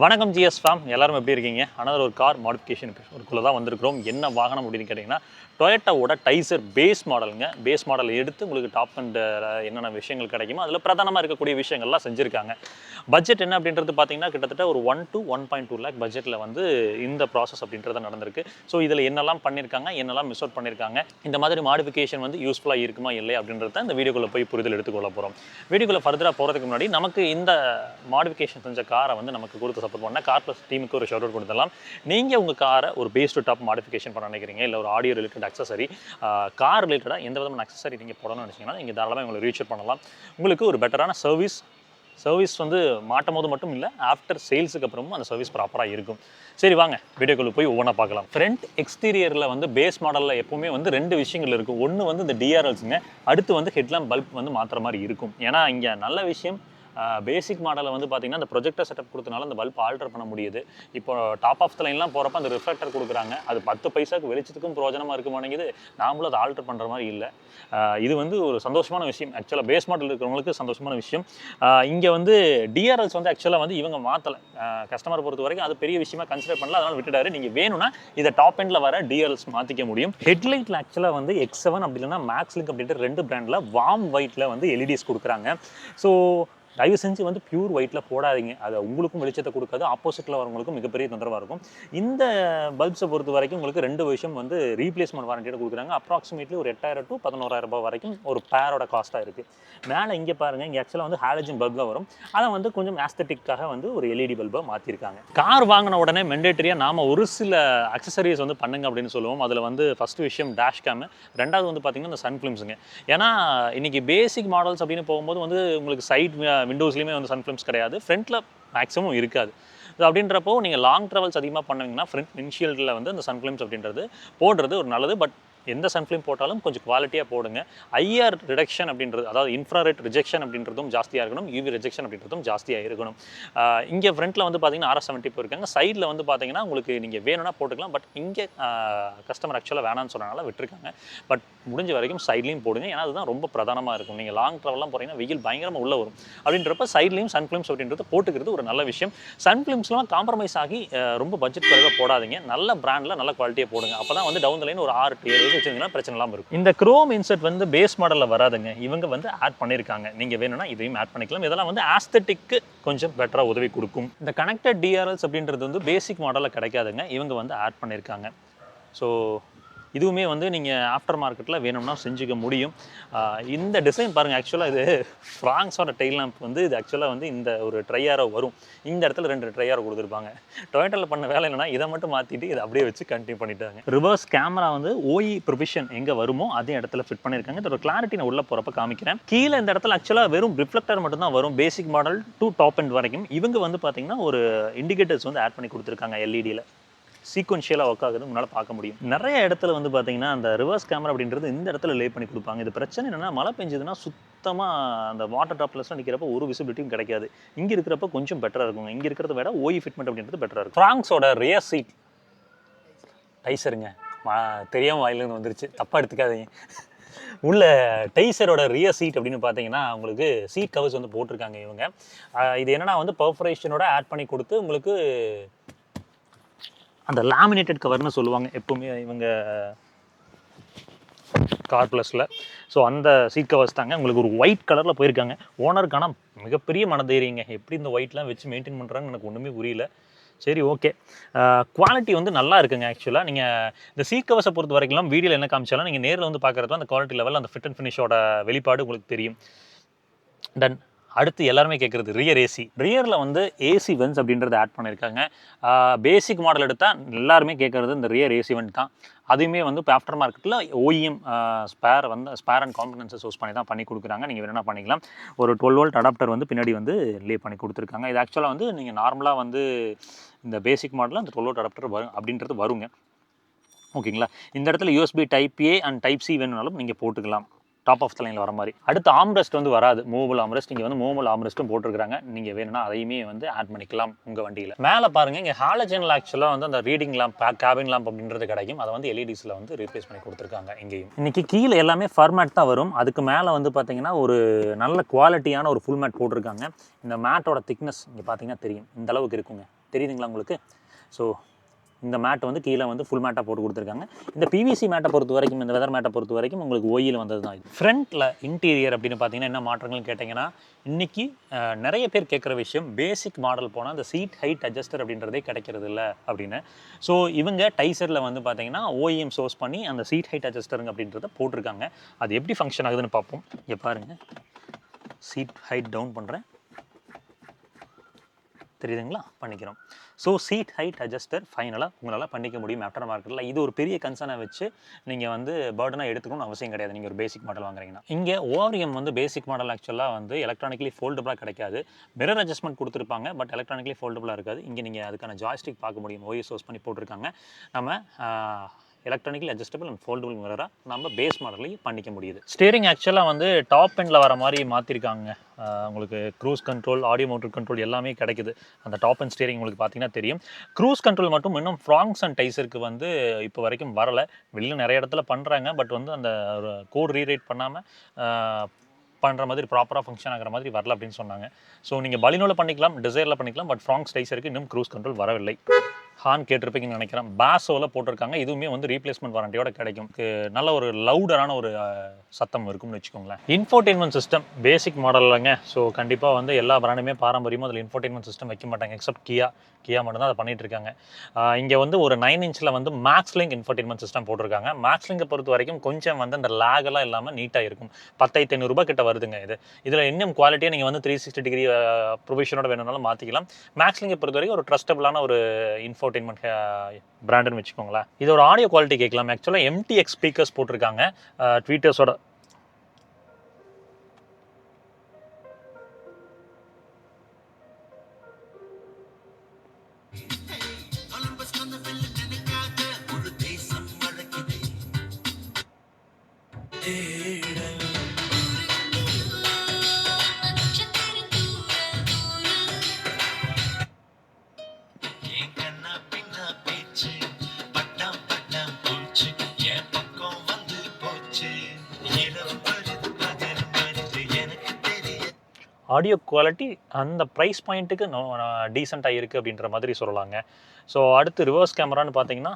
வணக்கம் GS form எல்லாரும் எப்படி இருக்கீங்க? ஆனால் ஒரு கார் மாடிஃபிகேஷன் ஒருக்குள்ளே தான் வந்திருக்கிறோம். என்ன வாகனம் அப்படின்னு கேட்டிங்கன்னா டொயோட்டாவோட டைசர் பேஸ் மாடலுங்க. பேஸ் மாடல் எடுத்து உங்களுக்கு டாப் அண்ட் என்னென்ன விஷயங்கள் கிடைக்குமோ அதில் பிரதானமாக இருக்கக்கூடிய விஷயங்கள்லாம் செஞ்சுருக்காங்க. பட்ஜெட் என்ன அப்படின்றது பார்த்தீங்கன்னா கிட்டத்தட்ட ஒரு 1 to 1.2 லேக் பட்ஜெட்டில் வந்து இந்த ப்ராசஸ் அப்படின்றது நடந்திருக்கு. ஸோ இதில் என்னெல்லாம் பண்ணியிருக்காங்க, என்னெல்லாம் மிஸ் அவுட் பண்ணியிருக்காங்க, இந்த மாதிரி மாடிஃபிகேஷன் வந்து யூஸ்ஃபுல்லாக இருக்குமா இல்லை அப்படின்றத இந்த வீடியோக்குள்ளே போய் புரிதல் எடுத்துக்கொள்ள போகிறோம். வீடியோக்குள்ளே ஃபர்தராக போகிறதுக்கு முன்னாடி நமக்கு இந்த மாடிஃபிகேஷன் செஞ்ச காரை வந்து நமக்கு கொடுத்து சப்போர்ட் பண்ண கார் ப்ளஸ் டீமுக்கு ஒரு ஷவுட் அவுட் கொடுத்துடலாம். நீங்கள் உங்கள் காரை ஒரு பேஸ் டு டாப் மாடிஃபிகேஷன் பண்ண நினைக்கிறீங்க, இல்லை ஒரு ஆடியோ ரிலேட்டட் அக்சசரி, கார் ரிலேட்டடாக எந்த விதமான அக்சசரி நீங்கள் போடணும்னு நினச்சிங்கன்னா நீங்கள் தாராளமாக உங்களை ரீச் பண்ணலாம். உங்களுக்கு ஒரு பெட்டரான சர்வீஸ் வந்து மாட்டும் போது மட்டும் இல்லை, ஆஃப்டர் சேல்ஸுக்கு அப்புறமும் அந்த சர்வீஸ் ப்ராப்பராக இருக்கும். சரி வாங்க வீடியோக்குள்ளே போய் ஒவ்வொன்றா பார்க்கலாம். ஃப்ரண்ட் எக்ஸ்டீரியரில் வந்து பேஸ் மாடலில் எப்போவுமே வந்து 2 விஷயங்கள் இருக்கும். ஒன்று வந்து இந்த டிஆர்எல்ஸுங்க, அடுத்து வந்து ஹெட்லாம்ப் பல்ப் வந்து மாற்றுற மாதிரி இருக்கும். ஏன்னா இங்கே நல்ல விஷயம் பேசிக் மாடலில் வந்து பார்த்திங்கன்னா அந்த ப்ரொஜெக்டர் செட்டப் கொடுத்தனால அந்த பல்ப் ஆல்டர் பண்ண முடியுது. இப்போ டாப் ஆஃப் த லைன்லாம் போகிறப்ப அந்த ரிஃப்ளெக்டர் கொடுக்குறாங்க, அது 10 பைசாவுக்கு வெளிச்சத்துக்கும் பிரோஜனமாக இருக்க மாட்டேங்குது. நாமளும் அதை ஆல்டர் பண்ணுற மாதிரி இல்லை. இது வந்து ஒரு சந்தோஷமான விஷயம். ஆக்சுவலாக பேஸ் மாடல் இருக்கிறவங்களுக்கு சந்தோஷமான விஷயம். இங்கே வந்து டிஆர்எல்ஸ் வந்து ஆக்சுவலாக வந்து இவங்க மாற்றலை, கஸ்டமர் பொறுத்த வரைக்கும் அது பெரிய விஷயமா கன்சிடர் பண்ணல, அதனால் விட்டுட்டாரு. நீங்கள் வேணும்னா இதை டாப் எண்டில் வர டிஆர்எல்ஸ் மாற்றிக்க முடியும். ஹெட்லைட்டில் ஆக்சுவலாக வந்து X7 அப்படி இல்லைன்னா மேக்ஸ் லிங்க் அப்படின்ட்டு 2 பிராண்டில் வார்ம் ஒயிட்டில் வந்து எல்இடிஸ் கொடுக்குறாங்க. ஸோ தயவு செஞ்சு வந்து பியூர் ஒயிட்டில் போடாதீங்க, அது உங்களுக்கும் வெளிச்சத்தை கொடுக்காது, ஆப்போசிட்டில் வரவங்களுக்கும் மிகப்பெரிய தொந்தரவாக இருக்கும். இந்த பல்ப்ஸை பொறுத்த வரைக்கும் உங்களுக்கு 2 விஷயம் வந்து ரீப்ளேஸ்மெண்ட் வாரண்டியோட கொடுக்குறாங்க. அப்ராக்சிமேட்லி ஒரு 8,000 to 11,000 ரூபாய் வரைக்கும் ஒரு பேரோட காஸ்ட்டாக இருக்குது. மேலே இங்கே பாருங்கள், இங்கே ஆக்சுவலாக வந்து ஹாலஜன் பல்ப் தான் வரும். அதை வந்து கொஞ்சம் ஆஸ்தட்டிக்காக வந்து ஒரு எல்இடி பல்பை மாற்றிருக்காங்க. கார் வாங்கின உடனே மெண்டேட்டரியாக நாம் ஒரு சில அக்சசரிஸ் வந்து பண்ணுங்க அப்படின்னு சொல்லுவோம். அதில் வந்து ஃபஸ்ட்டு விஷயம் டேஷ் கேமு, ரெண்டாவது வந்து பார்த்திங்கன்னா இந்த சன் ஃபிலிம்ஸுங்க. ஏன்னா இன்றைக்கி பேசிக் மாடல்ஸ் அப்படின்னு போகும்போது வந்து உங்களுக்கு சைட் விண்டோஸ்லையுமே வந்து சன் ஃபிலிம்ஸ் கிடையாது, ஃப்ரண்ட்டில் மேக்ஸிமம் இருக்காது. ஸோ அப்படின்றப்போ நீங்கள் லாங் ட்ராவல்ஸ் அதிகமாக பண்ணுவீங்கன்னா ஃப்ரண்ட் விண்ட்ஷீல்டில் வந்து அந்த சன் ஃபிலிம்ஸ் அப்படின்றது போடுறது ஒரு நல்லது. பட் எந்த சன் ஃபிலிம் போட்டாலும் கொஞ்சம் குவாலிட்டியாக போடுங்க. ஐஆர் ரிடக்ஷன் அப்படின்றது, அதாவது இன்ஃப்ராரெட் ரிஜெக்ஷன் அப்படின்றதும் ஜாஸ்தியாக இருக்கணும், யூவி ரிஜெக்ஷன் அப்படின்றதும் ஜாஸ்தியாக இருக்கணும். இங்கே ஃப்ரண்ட்டில் வந்து பார்த்தீங்கன்னா RS70 போயிருக்காங்க, சைடில் வந்து பார்த்தீங்கன்னா உங்களுக்கு நீங்கள் வேணும்னா போட்டுக்கலாம். பட் இங்கே கஸ்டமர் ஆக்சுவலாக வேணான்னு சொன்னனால விட்டுருக்காங்க. பட் முடிஞ்ச வரைக்கும் சைட்லேயும் போடுங்க, ஏன்னா அதுதான் ரொம்ப பிரதானமாக இருக்கும். நீங்கள் லாங் ட்ராவல்லாம் போகிறீங்கன்னா வெயில் பயங்கரமாக உள்ளே வரும். அப்படின்றப்ப சைட்லேயும் சன் ஃபிலிம்ஸ் அப்படின்றது போட்டுக்கிறது ஒரு நல்ல விஷயம். சன் ஃபிலிம்ஸ்லாம் காம்ப்ரமைஸ் ஆகி ரொம்ப பட்ஜெட் குறைவாக போடாதீங்க, நல்ல பிராண்டில் நல்ல குவாலிட்டியாக போடுங்க. அப்போ தான் வந்து டவுன் த லைன் ஒரு 6 to 7 வச்சுருந்தீங்கன்னா பிரச்சனை இல்லாமல் இருக்கும். இந்த குரோம் இன்செர்ட் வந்து பேஸ் மாடலில் வராதுங்க, இவங்க வந்து ஆட் பண்ணியிருக்காங்க. நீங்கள் வேணும்னா இதையும் ஆட் பண்ணிக்கலாம். இதெல்லாம் வந்து ஆஸ்தட்டிக்கு கொஞ்சம் பெட்டராக உதவி கொடுக்கும். இந்த கனெக்டட் டிஆர்எல்ஸ் அப்படின்றது வந்து பேசிக் மாடலில் கிடைக்காதுங்க, இவங்க வந்து ஆட் பண்ணியிருக்காங்க. ஸோ இதுவுமே வந்து நீங்கள் ஆஃப்டர் மார்க்கெட்டில் வேணும்னா செஞ்சுக்க முடியும். இந்த டிசைன் பாருங்கள், ஆக்சுவலாக இது ஃப்ராங்ஸோட டெயில் லேம்ப் வந்து இது ஆக்சுவலாக வந்து இந்த ஒரு ட்ரையாரோ வரும், இந்த இடத்துல 2 ட்ரையாரோ கொடுத்துருப்பாங்க. டொயோட்டாவில் பண்ண வேலை என்னன்னா இதை மட்டும் மாற்றிட்டு இதை அப்படியே வச்சு கண்டினியூ பண்ணிட்டாங்க. ரிவர்ஸ் கேமரா வந்து OE ப்ரொவிஷன் எங்கே வருமோ அதே இடத்துல ஃபிட் பண்ணியிருக்காங்க. இதோட கிளாரிட்டி நான் உள்ளே போகிறப்ப காமிக்கிறேன். கீழே இந்த இடத்துல ஆக்சுவலாக வெறும் ரிஃப்ளெக்டர் மட்டும் தான் வரும், basic model to top end வரைக்கும். இவங்க வந்து பார்த்தீங்கன்னா ஒரு இண்டிகேட்டர்ஸ் வந்து ஆட் பண்ணி கொடுத்துருக்காங்க, எல்இடியில் சீக்வன்ஷியலாக ஒர்க் ஆகுது, உங்களால் பார்க்க முடியும். நிறைய இடத்துல வந்து பார்த்தீங்கன்னா அந்த ரிவர்ஸ் கேமரா அப்படின்றது இந்த இடத்துல லே பண்ணி கொடுப்பாங்க. இது பிரச்சனை என்னென்னா மழை பெஞ்சதுன்னா சுத்தமாக அந்த வாட்டர் டாப்லெஸ்லாம் நிற்கிறப்ப ஒரு விசிபிலிட்டியும் கிடைக்காது. இங்கே இருக்கிறப்ப கொஞ்சம் பெட்டராக இருக்குங்க, இங்கே இருக்கிறத விட OE ஃபிட்மெண்ட் அப்படின்றது பெட்டராக இருக்கும். ஃப்ராங்ஸோட ரியர் சீட் டைசருங்க, தெரியாமல் வாயிலேருந்து வந்துருச்சு, தப்பாக எடுத்துக்காதீங்க. உள்ள டைசரோட ரியர் சீட் அப்படின்னு பார்த்தீங்கன்னா உங்களுக்கு சீட் கவர்ஸ் வந்து போட்டிருக்காங்க இவங்க. இது என்னென்னா வந்து பர்ஃபரேஷனோட ஆட் பண்ணி கொடுத்து உங்களுக்கு அந்த லேமினேட்டட் கவர்னு சொல்லுவாங்க எப்போவுமே இவங்க கார் ப்ளஸில். ஸோ அந்த சீட் கவர்ஸ் தாங்க உங்களுக்கு ஒரு ஒயிட் கலரில் போயிருக்காங்க. ஓனருக்கான மிகப்பெரிய மனதைரியங்க, எப்படி இந்த ஒயிட்லாம் வச்சு மெயின்டைன் பண்ணுறாங்கன்னு எனக்கு ஒன்றுமே புரியல. சரி ஓகே, குவாலிட்டி வந்து நல்லா இருக்குங்க. ஆக்சுவலாக நீங்கள் இந்த சீட் கவர்ஸை பொறுத்த வரைக்கும் வீடியோவில் என்ன காமிச்சாலும் நீங்கள் நேரில் வந்து பார்க்குறது அந்த குவாலிட்டி லெவலில் அந்த ஃபிட் அண்ட் ஃபினிஷோட வெளிப்பாடு உங்களுக்கு தெரியும். டன். அடுத்து எல்லாருமே கேட்குறது ரியர் ஏசி. ரியரில் வந்து ஏசி வென்ஸ் அப்படின்றத ஆட் பண்ணியிருக்காங்க. பேசிக் மாடல் எடுத்தால் எல்லாருமே கேட்குறது இந்த ரியர் ஏசி வென்ட் தான். அதுவுமே வந்து இப்போ ஆஃப்டர் மார்க்கெட்டில் OEM ஸ்பேர் அண்ட் காம்பனன்ஸை சூஸ் பண்ணி தான் பண்ணி கொடுக்குறாங்க. நீங்கள் வேணும்னா பண்ணிக்கலாம். ஒரு 12 volt அடாப்டர் வந்து பின்னாடி வந்து லே பண்ணி கொடுத்துருக்காங்க. இது ஆக்சுவலாக வந்து நீங்கள் நார்மலாக வந்து இந்த பேசிக் மாடலில் அந்த 12 volt அடாப்டர் வரும் அப்படின்றது வருங்க, ஓகேங்களா. இந்த இடத்துல USB Type A and Type C வேணும்னாலும் நீங்கள் போட்டுக்கலாம், டாப் ஆஃப் த லைனில் வர மாதிரி. அடுத்து ஆம்ரெஸ்ட் வந்து வராது, மூவபிள் ஆம்ரெஸ்ட். இங்கே வந்து மூவபிள் ஆம்ரெஸ்ட்டும் போட்டிருக்காங்க, நீங்கள் வேணும்னா அதையுமே வந்து ஆட் பண்ணிக்கலாம் உங்கள் வண்டியில். மேலே பாருங்கள், இங்கே ஹாலஜனில் ஆக்சுவலாக வந்து அந்த ரீடிங் லேம்ப், கேபின் லேம்ப் அப்படின்றது கிடைக்கும். அதை வந்து LEDஸில் வந்து ரீப்ளேஸ் பண்ணி கொடுத்துருக்காங்க. இங்கேயும் இன்றைக்கி கீழே எல்லாமே ஃபர்மேட் தான் வரும். அதுக்கு மேலே வந்து பார்த்தீங்கன்னா ஒரு நல்ல குவாலிட்டியான ஒரு ஃபுல் மேட் போட்டிருக்காங்க. இந்த மேட்டோட திக்னஸ் இங்கே பார்த்தீங்கன்னா தெரியும், இந்த அளவுக்கு இருக்குங்க. தெரியுதுங்களா உங்களுக்கு? ஸோ இந்த மேட் வந்து கீழே வந்து ஃபுல் மேட்டாக போட்டு கொடுத்துருக்காங்க. இந்த பிவிசி மேட்டை பொறுத்த வரைக்கும், இந்த வெதர் மேட்டை பொறுத்த வரைக்கும் உங்களுக்கு ஓயில் வந்தது தான் இது. ஃப்ரண்ட்டில் இன்டீரியர் அப்படின்னு பார்த்தீங்கன்னா என்ன மாற்றங்கள்னு கேட்டிங்கன்னா, இன்றைக்கி நிறைய பேர் கேட்குற விஷயம், பேசிக் மாடல் போனால் அந்த சீட் ஹைட் அட்ஜஸ்டர் அப்படின்றதே கிடைக்கிறது இல்லை அப்படின்னு. ஸோ இவங்க டைசரில் வந்து பார்த்தீங்கன்னா ஓஇஎம் சோர்ஸ் பண்ணி அந்த சீட் ஹைட் அட்ஜஸ்டருங்க அப்படின்றத போட்டிருக்காங்க. அது எப்படி ஃபங்க்ஷன் ஆகுதுன்னு பார்ப்போம். இங்கே பாருங்கள், சீட் ஹைட் டவுன் பண்ணுறேன், தெரியுதுங்களா? பண்ணிக்கிறோம். ஸோ சீட் ஹைட் அட்ஜஸ்டர் ஃபைனலாக உங்களால் பண்ணிக்க முடியும் ஆஃப்டர் மார்க்கெட்டில். இது ஒரு பெரிய கன்சர்னை வச்சு நீங்கள் வந்து பேர்டனாக எடுத்துக்கணும்னு அவசியம் கிடையாது நீங்கள் ஒரு பேசிக் மாடல் வாங்குறீங்கன்னா. இங்கே ஓஆர்எம் வந்து பேசிக் மாடல் ஆக்சுவலாக வந்து எலக்ட்ரானிக்கலி ஃபோல்டபுளாக கிடைக்காது. மிரர் அட்ஜஸ்ட்மெண்ட் கொடுத்துருப்பாங்க, பட் எலக்ட்ரானிக்கலி ஃபோல்டபுளாக இருக்காது. இங்கே நீங்கள் அதுக்கான ஜாய்ஸ்டிக் பார்க்க முடியும், ஓஎஸ் சோர்ஸ் பண்ணி போட்டிருக்காங்க. நம்ம எலக்ட்ரானிக்கலி அட்ஜஸ்டபிள் அண்ட் ஃபோல்டபுள் மிரராக நம்ம பேஸ் மாடல்லையும் பண்ணிக்க முடியுது. ஸ்டீரிங் ஆக்சுவலாக வந்து டாப் எண்டில் வர மாதிரி மாற்றிருக்காங்க. உங்களுக்கு cruise control, audio motor control எல்லாமே கிடைக்குது. அந்த டாப் அண்ட் ஸ்டீரிங் உங்களுக்கு பார்த்தீங்கன்னா தெரியும். க்ரூஸ் கண்ட்ரோல் மட்டும் இன்னும் ஃப்ராங்ஸ் அண்ட் டைசருக்கு வந்து இப்போ வரைக்கும் வரலை. வெளியில் நிறைய இடத்துல பண்ணுறாங்க, பட் வந்து அந்த கோட் ரீரைட் பண்ணாமல் பண்ணுற மாதிரி ப்ராப்பராக ஃபங்க்ஷன் ஆகிற மாதிரி வரல அப்படின்னு சொன்னாங்க. ஸோ நீங்கள் பலினோவில் பண்ணிக்கலாம், டிசைரில் பண்ணிக்கலாம், பட் ஃப்ராங்ஸ் டைசருக்கு இன்னும் க்ரூஸ் கண்ட்ரோல் வரவில்லை. ஹார்ன் கேட்டிருப்பீங்கன்னு நினைக்கிறேன். பாஸோவில் போட்டிருக்காங்க. இதுவுமே வந்து ரீப்ளேஸ்மெண்ட் வாரண்டியோட கிடைக்கும். நல்ல ஒரு லவுடரான ஒரு சத்தம் இருக்கும்னு வச்சுக்கோங்களேன். இன்ஃபோடெயின்மெண்ட் சிஸ்டம் பேசிக் மாடல்லங்க. ஸோ கண்டிப்பாக வந்து எல்லா பிராண்டுமே பாரம்பரியமாக அதில் இன்ஃபோடெயின்மெண்ட் சிஸ்டம் வைக்க மாட்டாங்க, எக்ஸப்ட் கியா மட்டும்தான் அதை பண்ணிட்டு இருக்காங்க. இங்கே வந்து ஒரு 9 இன்ச்சில் வந்து மேக்ஸ்லிங்க் இன்ஃபோடெயின்மெண்ட் சிஸ்டம் போட்டிருக்காங்க. மேக்ஸ்லிங்கை பொறுத்த வரைக்கும் கொஞ்சம் வந்து அந்த லேகெல்லாம் இல்லாமல் நீட்டாக இருக்கும். 10,500 ரூபாய் கிட்ட வருதுங்க இது. இதில் இன்னும் குவாலிட்டியாக நீங்கள் வந்து 360 டிகிரி ப்ரொவிஷனோட வேணும்னாலும் மாற்றிக்கலாம். மேக்ஸ்லிங்கை பொறுத்த வரைக்கும் ஒரு ட்ரஸ்டபுளான ஒரு இன்ஃபோடெயின்மெண்ட் பிராண்டுன்னு வச்சுக்கோங்களேன். இது ஒரு ஆடியோ குவாலிட்டி கேட்கலாம். ஆக்சுவலாக எம்டிஎக்ஸ் ஸ்பீக்கர்ஸ் போட்டிருக்காங்க ட்வீட்டர்ஸோட. ஆடியோ குவாலிட்டி அந்த ப்ரைஸ் பாயிண்ட்டுக்கு டீசெண்டாக இருக்குது அப்படின்ற மாதிரி சொல்லலாங்க. ஸோ அடுத்து ரிவர்ஸ் கேமரான்னு பார்த்தீங்கன்னா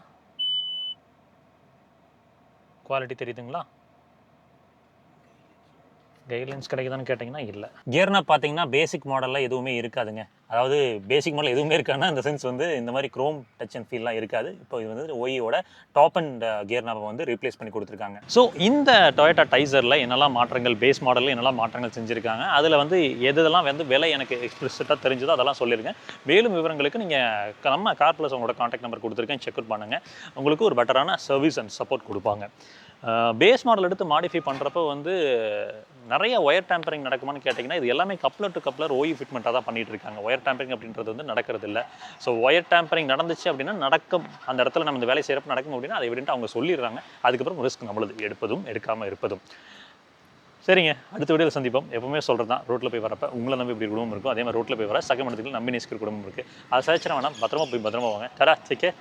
குவாலிட்டி தெரியுதுங்களா? கைட்லைன்ஸ் கிடைக்குதான்னு கேட்டிங்கன்னா இல்லை. கியர்னா பார்த்தீங்கன்னா பேசிக் மாடலில் எதுவுமே இருக்காதுங்க. அதாவது பேசிக் மாடல் எதுவுமே இருக்காதுன்னா இந்த சென்ஸ் வந்து இந்த மாதிரி க்ரோம் டச் அண்ட் ஃபீல்லாம் இருக்காது. இப்போ இது வந்து ஓயோட டாப் அண்ட் கியர் நாபை வந்து ரீப்ளேஸ் பண்ணி கொடுத்துருக்காங்க. ஸோ இந்த டொயோட்டா டைசரில் என்னெல்லாம் மாற்றங்கள், பேஸ் மாடலில் என்னெல்லாம் மாற்றங்கள் செஞ்சுருக்காங்க, அதில் வந்து எதெல்லாம் வந்து விலை எனக்கு எக்ஸ்பிளிசிட்டாக தெரிஞ்சதோ அதெல்லாம் சொல்லியிருக்கேன். மேலும் விவரங்களுக்கு நீங்கள் நம்ம கார் ப்ளஸ் உங்களோட கான்டாக்ட் நம்பர் கொடுத்துருக்கேன், செக் அவுட் பண்ணுங்கள். உங்களுக்கு ஒரு பெட்டரான சர்வீஸ் அண்ட் சப்போர்ட் கொடுப்பாங்க. பேஸ் மாடல் எடுத்து மாடிஃபை பண்ணுறப்போ வந்து நிறைய ஒயர் டேம்பரிங் நடக்குமான்னு கேட்டிங்கன்னா இது எல்லாமே கப்ளர் டு கப்ளர் ஓஇ ஃபிட்மெண்ட்டாக தான் பண்ணிகிட்டு இருக்காங்க. ஒயர் டேம்பரிங் அப்படின்றது வந்து நடக்கிறது இல்லை. ஸோ ஒயர் டேம்பரிங் நடந்துச்சு அப்படின்னா நடக்கும், அந்த இடத்துல நம்ம இந்த வேலை செய்கிறப்ப நடக்கும் அப்படின்னா அதை விட்டு அவங்க சொல்லிடுறாங்க. அதுக்கப்புறம் ரிஸ்க் நம்மளது எடுப்பதும் எடுக்காமல் இருப்பதும். சரிங்க, அடுத்த வீடியோவில் சந்திப்போம். எப்பவுமே சொல்கிறது தான், ரோட்டில் போய் வரப்போ உங்களை நம்பி இப்படி குடும்பம் இருக்கும், அதே மாதிரி ரோட்டில் போய் வர சக மனத்துக்கு நம்பி நேசிக்கிற குடும்பம் இருக்குது. அதை சச்சரம் வேணாம், பத்திரமா போய் பத்திரமா வாங்க. டடா, டேக் கேர்.